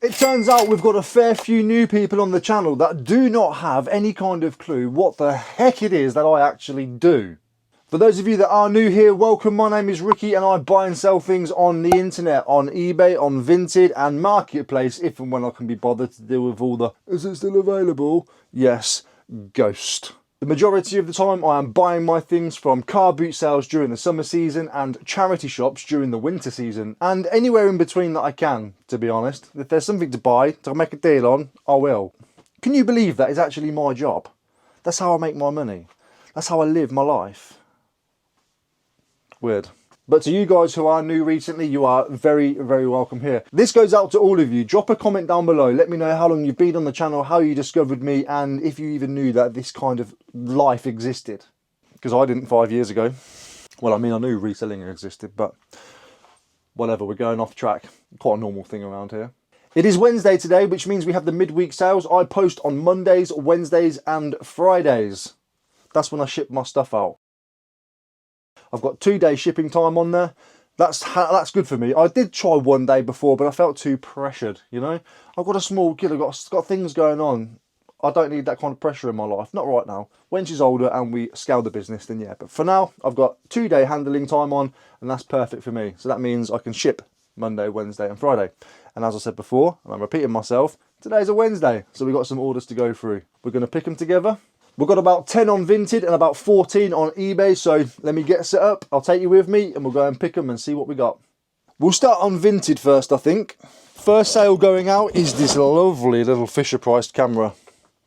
It turns out we've got a fair few new people on the channel that do not have any kind of clue what the heck it is that I actually do. For those of you that are new here, welcome. My name is Ricky and I buy and sell things on the internet, on eBay, on Vinted and Marketplace, if and when I can be bothered to deal with all the, is it still available? Yes, ghost. The majority of the time I am buying my things from car boot sales during the summer season and charity shops during the winter season, and anywhere in between that I can, to be honest. If there's something to buy, to make a deal on, I will. Can you believe that is actually my job? That's how I make my money. That's how I live my life. Weird. But to you guys who are new recently, you are very, very welcome here. This goes out to all of you. Drop a comment down below. Let me know how long you've been on the channel, how you discovered me, and if you even knew that this kind of life existed. Because I didn't 5 years ago. Well, I mean, I knew reselling existed, but whatever, we're going off track. Quite a normal thing around here. It is Wednesday today, which means we have the midweek sales. I post on Mondays, Wednesdays, and Fridays. That's when I ship my stuff out. I've got 2-day shipping time on there. That's good for me. I did try 1 day before, but I felt too pressured, you know. I've got a small kid, I've got things going on. I don't need that kind of pressure in my life, not right now. When she's older and we scale the business, then yeah. But for now, I've got 2-day handling time on, and that's perfect for me. So that means I can ship Monday, Wednesday, and Friday. And as I said before, and I'm repeating myself, today's a Wednesday, so we've got some orders to go through. We're going to pick them together. We've got about 10 on Vinted and about 14 on eBay, so let me get set up. I'll take you with me and we'll go and pick them and see what we got. We'll start on Vinted first, I think. First sale going out is this lovely little Fisher-priced camera.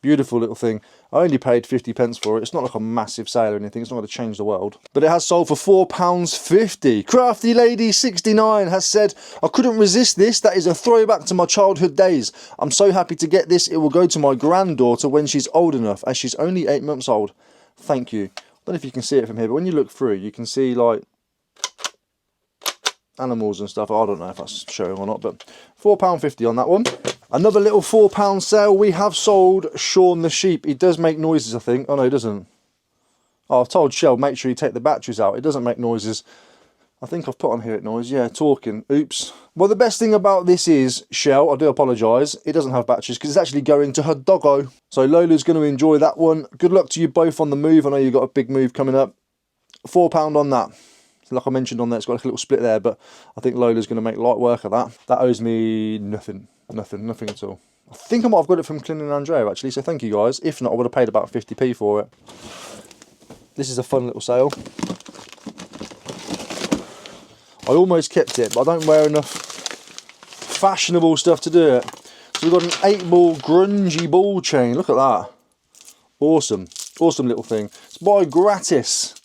Beautiful little thing. I only paid 50p for it. It's not like a massive sale or anything. It's not going to change the world. But it has sold for £4.50. Crafty Lady 69 has said, I couldn't resist this. That is a throwback to my childhood days. I'm so happy to get this. It will go to my granddaughter when she's old enough, as she's only 8 months old. Thank you. I don't know if you can see it from here, but when you look through, you can see like animals and stuff. I don't know if that's showing or not, but £4.50 on that one. Another little £4 sale. We have sold Sean the sheep. He does make noises, I think. Oh no, he doesn't. Oh, I've told Shell, make sure you take the batteries out. It doesn't make noises. I think I've put on here it noise. Yeah, talking. Oops. Well, the best thing about this is, Shell, I do apologise, it doesn't have batteries because it's actually going to her doggo. So Lola's going to enjoy that one. Good luck to you both on the move. I know you've got a big move coming up. £4 on that. Like I mentioned on there, it's got like a little split there, but I think Lola's going to make light work of that. That owes me nothing at all. I think I might have got it from Clint and Andrea actually, so thank you guys. If not, I would have paid about 50p for it. This is a fun little sale. I almost kept it, but I don't wear enough fashionable stuff to do it. So we've got an 8-ball grungy ball chain. Look at that. Awesome. Awesome little thing. It's by gratis.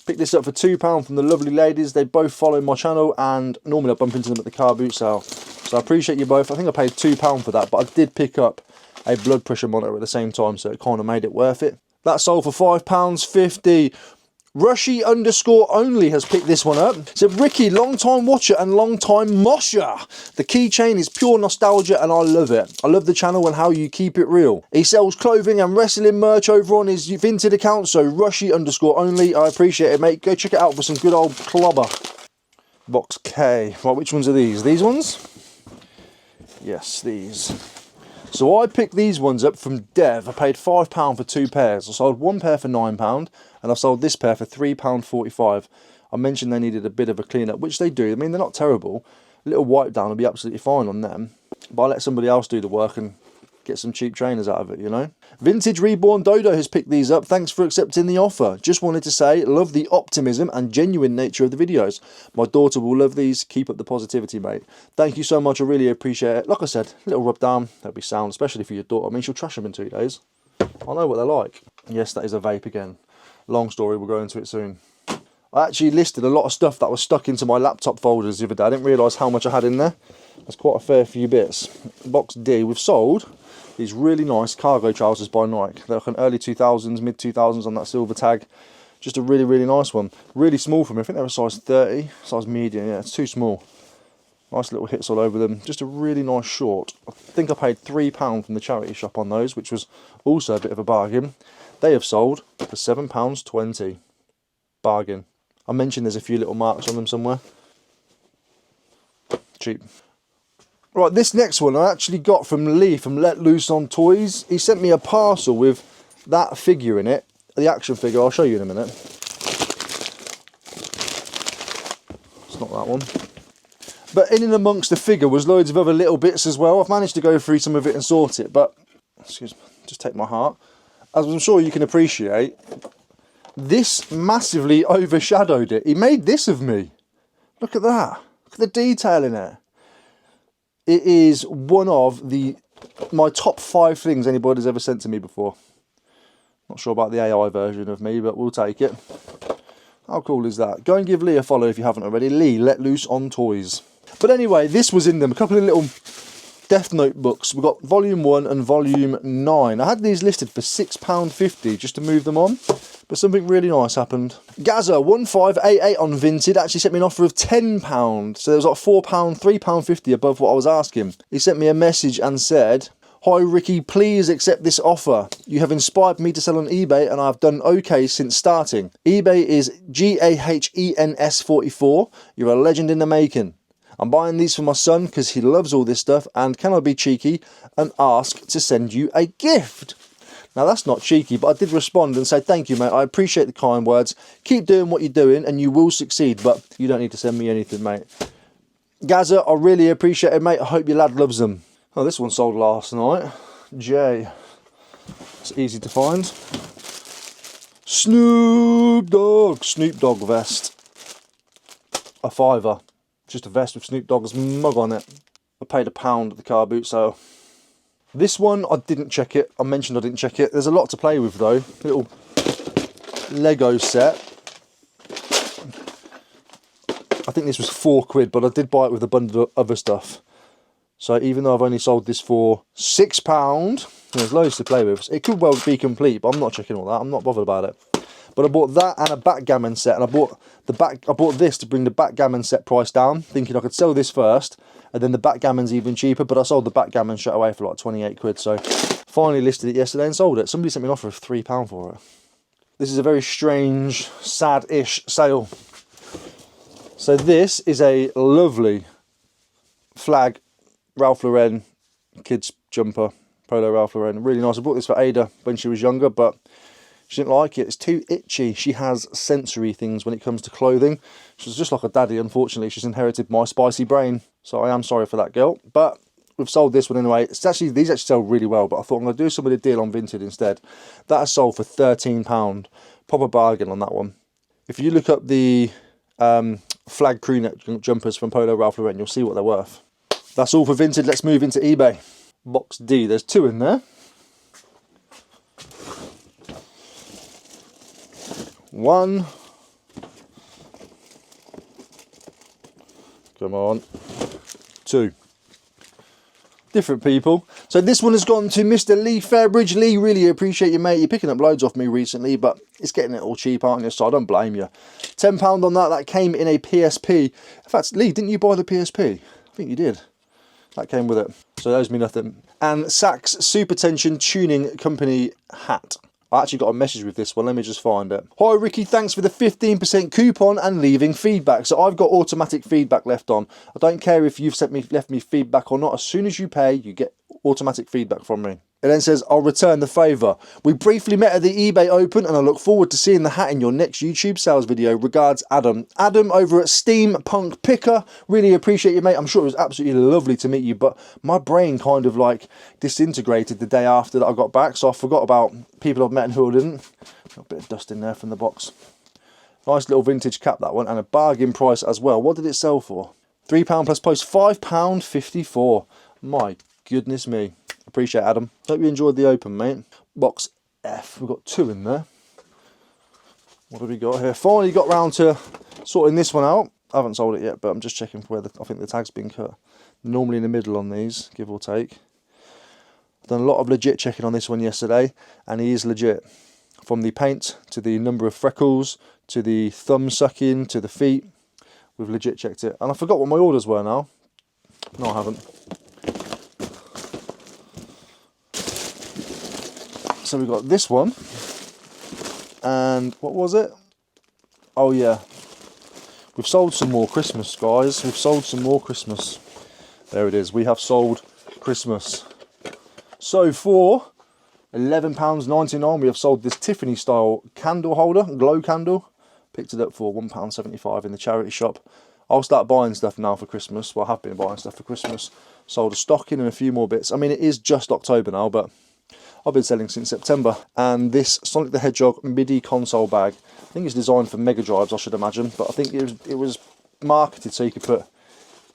Picked this up for £2 from the lovely ladies. They both follow my channel and normally I bump into them at the car boot sale. So I appreciate you both. I think I paid £2 for that, but I did pick up a blood pressure monitor at the same time, so it kind of made it worth it. That sold for £5.50. Rushy_only has picked this one up. Said, Ricky, long time watcher and long time mosher. The keychain is pure nostalgia and I love it. I love the channel and how you keep it real. He sells clothing and wrestling merch over on his Vinted account, so Rushy_only. I appreciate it, mate. Go check it out for some good old clobber. Box K. Right, which ones are these? These ones? Yes, these. So I picked these ones up from Dev. I paid £5 for 2 pairs. I sold one pair for £9 and I sold this pair for £3.45. I mentioned they needed a bit of a clean up, which they do. I mean, they're not terrible. A little wipe down will be absolutely fine on them. But I let somebody else do the work and get some cheap trainers out of it, you know. Vintage Reborn Dodo has picked these up. Thanks for accepting the offer. Just wanted to say, love the optimism and genuine nature of the videos. My daughter will love these. Keep up the positivity, mate. Thank you so much. I really appreciate it. Like I said, a little rub down. That'll be sound, especially for your daughter. I mean, she'll trash them in 2 days. I know what they're like. Yes, that is a vape again. Long story. We'll go into it soon. I actually listed a lot of stuff that was stuck into my laptop folders the other day. I didn't realise how much I had in there. That's quite a fair few bits. Box D, we've sold these really nice cargo trousers by Nike. They're like an early 2000s, mid 2000s on that silver tag. Just a really, really nice one. Really small for me. I think they're a size 30, size medium. Yeah, it's too small. Nice little hits all over them. Just a really nice short. I think I paid £3 from the charity shop on those, which was also a bit of a bargain. They have sold for £7.20. Bargain. I mentioned there's a few little marks on them somewhere. Cheap. Right, this next one I actually got from Lee from Let Loose on Toys. He sent me a parcel with that figure in it, the action figure. I'll show you in a minute. It's not that one. But in and amongst the figure was loads of other little bits as well. I've managed to go through some of it and sort it, but, excuse me, just take my heart. As I'm sure you can appreciate, this massively overshadowed it. He made this of me. Look at that. Look at the detail in it. It is one of my top 5 things anybody's ever sent to me before. Not sure about the AI version of me, but we'll take it. How cool is that? Go and give Lee a follow if you haven't already. Lee, Let Loose on Toys. But anyway, this was in them. A couple of little Death Note books. We've got Volume 1 and Volume 9. I had these listed for £6.50 just to move them on. But something really nice happened. Gaza 1588 on Vinted actually sent me an offer of £10. So there was like £4, £3.50 above what I was asking. He sent me a message and said, "Hi Ricky, please accept this offer. You have inspired me to sell on eBay and I've done okay since starting. eBay is GAHENS44. You're a legend in the making. I'm buying these for my son because he loves all this stuff, and can I be cheeky and ask to send you a gift?" Now that's not cheeky, but I did respond and say, "Thank you mate, I appreciate the kind words. Keep doing what you're doing and you will succeed, but you don't need to send me anything mate." Gaza, I really appreciate it mate, I hope your lad loves them. Oh, this one sold last night. Jay. It's easy to find. Snoop Dogg vest. A £5. Just a vest with Snoop Dogg's mug on it. I paid £1 at the car boot sale. This one, I didn't check it. I mentioned I didn't check it. There's a lot to play with though. Little Lego set. I think this was £4, but I did buy it with a bundle of other stuff. So even though I've only sold this for £6, there's loads to play with. It could well be complete, but I'm not checking all that. I'm not bothered about it. But I bought that and a backgammon set, and I bought this to bring the backgammon set price down, thinking I could sell this first, and then the backgammon's even cheaper. But I sold the backgammon straight away for like 28 quid. So finally listed it yesterday and sold it. Somebody sent me an offer of £3 for it. This is a very strange, sad-ish sale. So this is a lovely flag Ralph Lauren kids jumper, polo Ralph Lauren. Really nice. I bought this for Ada when she was younger, but she didn't like it. It's too itchy. She has sensory things when it comes to clothing. She's just like a daddy, unfortunately. She's inherited my spicy brain. So I am sorry for that girl. But we've sold this one anyway. These actually sell really well, but I thought I'm going to do somebody a deal on Vinted instead. That has sold for £13. Proper bargain on that one. If you look up the flag crew neck jumpers from Polo Ralph Lauren, you'll see what they're worth. That's all for Vinted. Let's move into eBay. Box D. There's 2 in there. One. Come on. 2. Different people. So this one has gone to Mr. Lee Fairbridge. Lee, really appreciate you, mate. You're picking up loads off me recently, but it's getting it all cheap, aren't you? So I don't blame you. £10 on that. That came in a PSP. In fact, Lee, didn't you buy the PSP? I think you did. That came with it. So that owes me nothing. And Saks Super Tension Tuning Company hat. I actually got a message with this one. Let me just find it. Hi Ricky, thanks for the 15% coupon and leaving feedback. So I've got automatic feedback left on. I don't care if you've left me feedback or not. As soon as you pay, you get automatic feedback from me. It then says, "I'll return the favour. We briefly met at the eBay Open and I look forward to seeing the hat in your next YouTube sales video. Regards, Adam." Adam over at Steampunk Picker. Really appreciate you, mate. I'm sure it was absolutely lovely to meet you, but my brain kind of like disintegrated the day after that I got back, so I forgot about people I've met and who I didn't. Got a bit of dust in there from the box. Nice little vintage cap, that one, and a bargain price as well. What did it sell for? £3 plus post, £5.54. My goodness me. Appreciate it, Adam. Hope you enjoyed the open, mate. Box F. We've got 2 in there. What have we got here? Finally got round to sorting this one out. I haven't sold it yet, but I'm just checking for where I think the tag's been cut. Normally in the middle on these, give or take. I've done a lot of legit checking on this one yesterday, and he is legit. From the paint, to the number of freckles, to the thumb sucking, to the feet. We've legit checked it. And I forgot what my orders were now. No, I haven't. So we've got this one, and what was it? Oh yeah, we've sold some more Christmas, guys. We've sold some more Christmas. There it is. We have sold Christmas. So for £11.99 we have sold this Tiffany style candle holder, glow candle. Picked it up for £1.75 in the charity shop. I'll start buying stuff now for Christmas. Well, I have been buying stuff for Christmas. Sold a stocking and a few more bits. I mean, it is just October now, but I've been selling since September. And this Sonic the Hedgehog MIDI console bag, I think it's designed for Mega Drives, I should imagine, but I think it was marketed so you could put,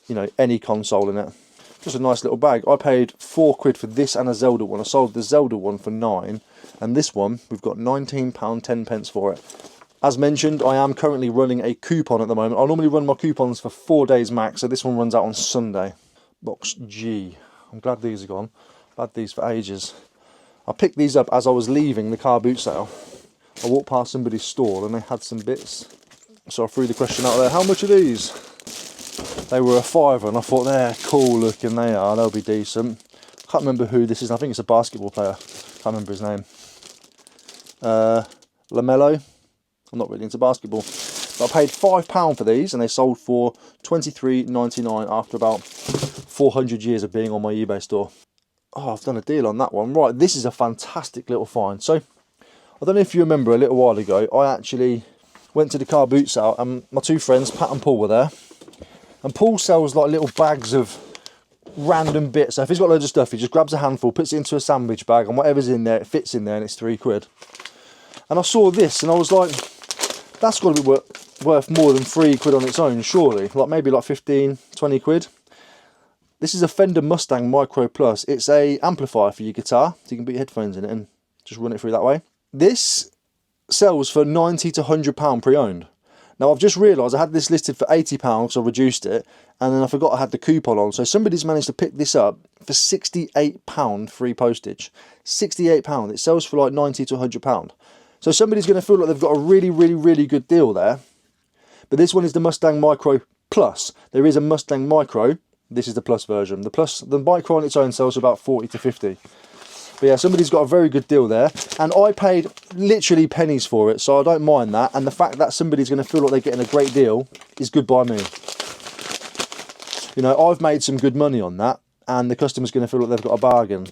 you know, any console in it. Just a nice little bag. I paid £4 for this and a Zelda one. I sold the Zelda one for £9, and this one we've got £19.10 for it. As mentioned, I am currently running a coupon at the moment. I normally run my coupons for 4 days max, so this one runs out on Sunday. Box G. I'm glad these are gone. I've had these for ages. I picked these up as I was leaving the car boot sale. I walked past somebody's stall and they had some bits. So I threw the question out there, how much are these? They were a £5 and I thought, they're cool looking, they are, they'll be decent. I can't remember who this is, I think it's a basketball player. Can't remember his name. LaMelo. I'm not really into basketball. But I paid £5 for these and they sold for £23.99 after about 400 years of being on my eBay store. Oh, I've done a deal on that one. Right, this is a fantastic little find. So, I don't know if you remember a little while ago, I actually went to the car boot sale and my two friends, Pat and Paul, were there. And Paul sells like little bags of random bits. So if he's got loads of stuff, he just grabs a handful, puts it into a sandwich bag, and whatever's in there, it fits in there, and it's £3. And I saw this and I was like, that's got to be worth more than £3 on its own, surely. Like maybe like 15, 20 quid. This is a Fender Mustang Micro Plus. It's a amplifier for your guitar, so you can put your headphones in it and just run it through that way. This sells for £90 to £100 pre-owned. Now I've just realised I had this listed for £80, so I reduced it, and then I forgot I had the coupon on. So somebody's managed to pick this up for £68 free postage. £68. It sells for like £90 to £100. So somebody's going to feel like they've got a really, really, really good deal there. But this one is the Mustang Micro Plus. There is a Mustang Micro. This is the Plus version. The Micro on its own sells about 40 to 50. But yeah, somebody's got a very good deal there. And I paid literally pennies for it, so I don't mind that. And the fact that somebody's going to feel like they're getting a great deal is good by me. You know, I've made some good money on that, and the customer's going to feel like they've got a bargain.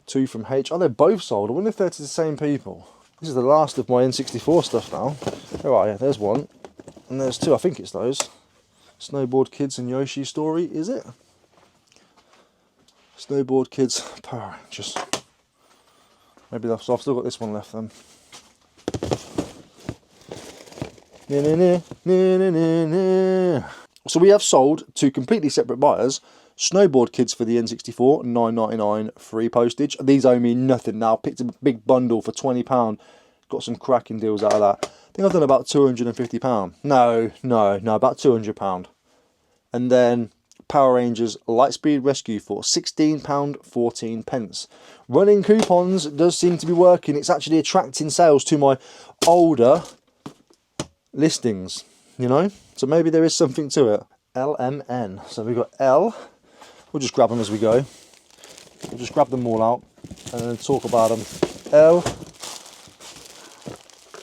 2 from H. Oh, they're both sold. I wonder if they're to the same people. This is the last of my N64 stuff now. All right, yeah, there's one. And there's 2, I think it's those. Snowboard Kids and Yoshi Story, is it? Snowboard Kids Power Rangers. Maybe I've still got this one left then. So we have sold to completely separate buyers Snowboard Kids for the N64, £9.99 free postage. These owe me nothing now. Picked up a big bundle for £20. Got some cracking deals out of that. I think I've done about £250. No, about £200. And then Power Rangers Lightspeed Rescue for £16.14. Running coupons does seem to be working. It's actually attracting sales to my older listings, you know? So maybe there is something to it. LMN. So we've got L. We'll just grab them as we go. We'll just grab them all out and then talk about them. L.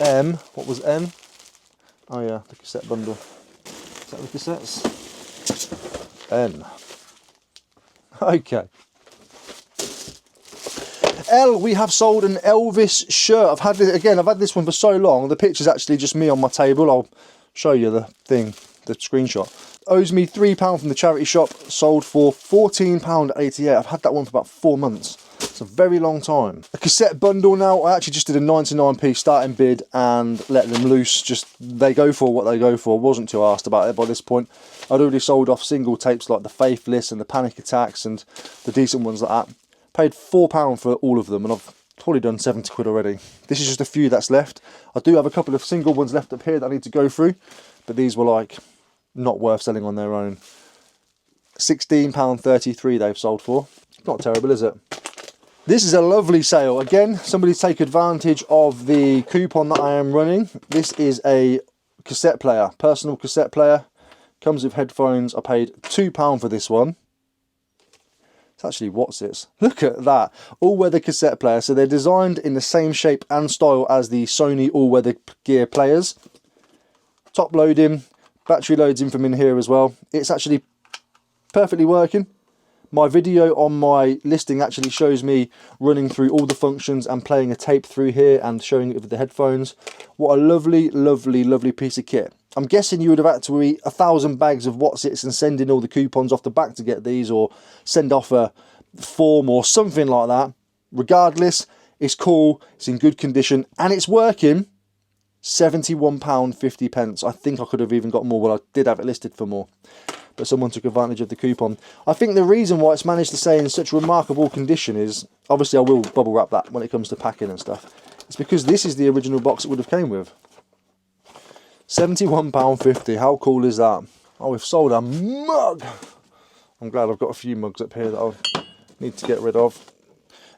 M. What was N? Oh yeah, the cassette bundle. Is that the cassettes? N. Okay. L, we have sold an Elvis shirt. I've had this one for so long. The picture's actually just me on my table. I'll show you the thing, the screenshot. Owes me £3 from the charity shop. Sold for £14.88. I've had that one for about 4 months. It's a very long time. A cassette bundle now. I actually just did a 99p starting bid and let them loose. Just they go for what they go for. Wasn't too arsed about it by this point. I'd already sold off single tapes like the Faithless and the Panic Attacks and the decent ones like that. Paid £4 for all of them, and I've probably done 70 quid already. This is just a few that's left. I do have a couple of single ones left up here that I need to go through, but these were like not worth selling on their own. £16.33 they've sold for. Not terrible, is it? This is a lovely sale. Again, somebody's take advantage of the coupon that I am running. This is a cassette player, personal cassette player. Comes with headphones. I paid £2 for this one. It's actually Watsits. Look at that. All-weather cassette player. So they're designed in the same shape and style as the Sony all-weather gear players. Top loading. Battery loads in from in here as well. It's actually perfectly working. My video on my listing actually shows me running through all the functions and playing a tape through here and showing it with the headphones. What a lovely, lovely, lovely piece of kit. I'm guessing you would have had to eat 1,000 bags of Whatsits and send in all the coupons off the back to get these, or send off a form or something like that. Regardless, it's cool, it's in good condition, and it's working. £71.50. I think I could have even got more, but I did have it listed for more. But someone took advantage of the coupon. I think the reason why it's managed to stay in such remarkable condition is, obviously I will bubble wrap that when it comes to packing and stuff. It's because this is the original box it would have came with. £71.50, how cool is that? Oh, we've sold a mug. I'm glad I've got a few mugs up here that I need to get rid of.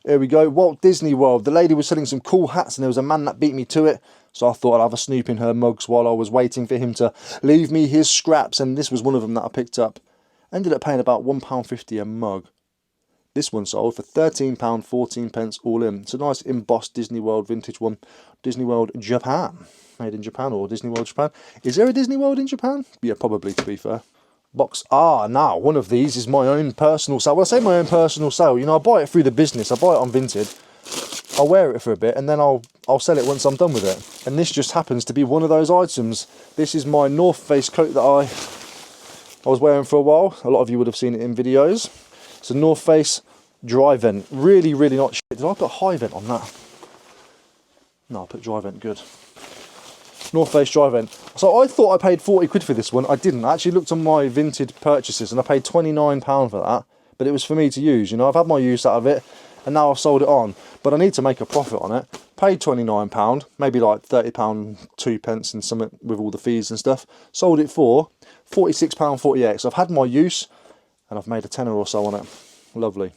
Here we go, Walt Disney World. The lady was selling some cool hats and there was a man that beat me to it. So I thought I'd have a snoop in her mugs while I was waiting for him to leave me his scraps. And this was one of them that I picked up. Ended up paying about £1.50 a mug. This one sold for £13.14 all in. It's a nice embossed Disney World vintage one. Disney World Japan. Made in Japan, or Disney World Japan. Is there a Disney World in Japan? Yeah, probably, to be fair. Box. Now, one of these is my own personal sale. Well, I say my own personal sale. You know, I buy it through the business. I buy it on Vinted. I'll wear it for a bit and then I'll sell it once I'm done with it. And this just happens to be one of those items. This is my North Face coat that I was wearing for a while. A lot of you would have seen it in videos. It's a North Face dry vent. Really, really not shit. Did I put high vent on that? No, I put dry vent, good. North Face dry vent. So I thought I paid 40 quid for this one. I didn't. I actually looked on my Vinted purchases and I paid £29 for that. But it was for me to use, you know. I've had my use out of it. And now I've sold it on, but I need to make a profit on it. Paid £29, maybe like £30, 2 pence and something with all the fees and stuff. Sold it for £46.48. So I've had my use and I've made a tenner or so on it. Lovely.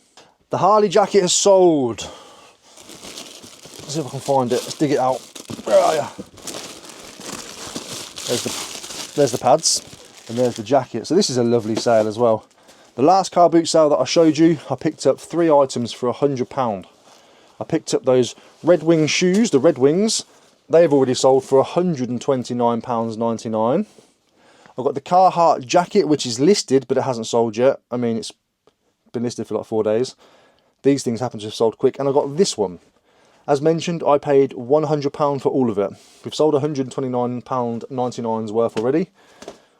The Harley jacket has sold. Let's see if I can find it. Let's dig it out. Where are you? There's the pads and there's the jacket. So this is a lovely sale as well. The last car boot sale that I showed you, I picked up 3 items for £100. I picked up those Red Wing shoes, the Red Wings. They've already sold for £129.99. I've got the Carhartt jacket, which is listed, but it hasn't sold yet. I mean, it's been listed for like 4 days. These things happen to have sold quick. And I got this one. As mentioned, I paid £100 for all of it. We've sold £129.99's worth already.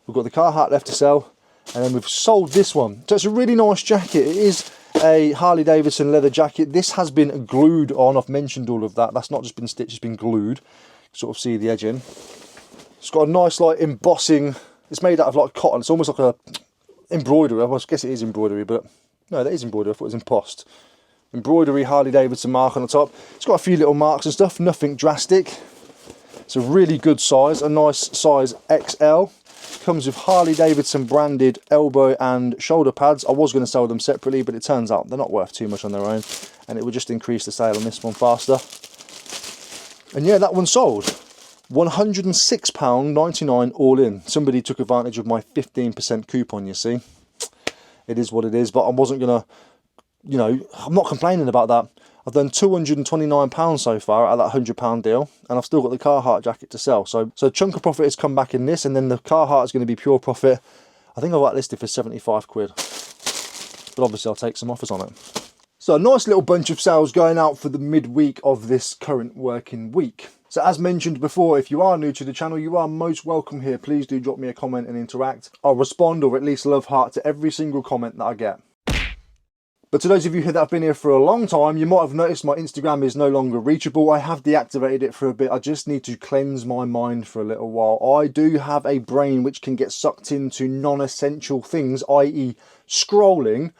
We've got the Carhartt left to sell. And then we've sold this one. So it's a really nice jacket. It is a Harley Davidson leather jacket. This has been glued on. I've mentioned all of that. That's not just been stitched, it's been glued. Sort of see the edging. It's got a nice like embossing. It's made out of like cotton. It's almost like a embroidery. I guess it is embroidery, but no, that is embroidery. I thought it was embossed. Embroidery Harley Davidson mark on the top. It's got a few little marks and stuff. Nothing drastic. It's a really good size. A nice size XL. Comes with Harley Davidson branded elbow and shoulder pads. I was going to sell them separately, but it turns out they're not worth too much on their own, and it would just increase the sale on this one faster. And yeah, that one sold. £106.99 all in. Somebody took advantage of my 15% coupon, you see. It is what it is, but I wasn't going to, you know, I'm not complaining about that. I've done £229 so far out of that £100 deal, and I've still got the Carhartt jacket to sell. So a chunk of profit has come back in this, and then the Carhartt is going to be pure profit. I think I've got listed for 75 quid. But obviously I'll take some offers on it. So a nice little bunch of sales going out for the midweek of this current working week. So as mentioned before, if you are new to the channel, you are most welcome here. Please do drop me a comment and interact. I'll respond, or at least love heart, to every single comment that I get. But to those of you that have been here for a long time, you might have noticed my Instagram is no longer reachable. I have deactivated it for a bit. I just need to cleanse my mind for a little while. I do have a brain which can get sucked into non-essential things, i.e. scrolling,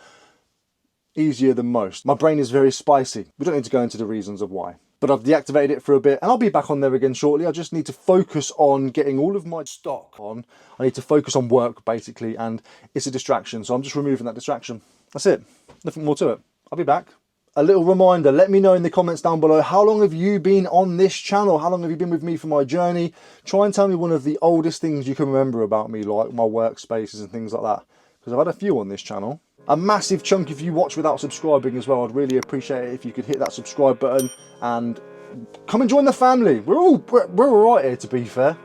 easier than most. My brain is very spicy. We don't need to go into the reasons of why. But I've deactivated it for a bit and I'll be back on there again shortly. I just need to focus on getting all of my stock on. I need to focus on work basically, and it's a distraction. So I'm just removing that distraction. That's it. Nothing more to it. I'll be back. A little reminder, let me know in the comments down below, how long have you been on this channel? How long have you been with me for my journey? Try and tell me one of the oldest things you can remember about me, like my workspaces and things like that. Because I've had a few on this channel. A massive chunk if you watch without subscribing as well. I'd really appreciate it if you could hit that subscribe button and come and join the family. We're all right here, to be fair.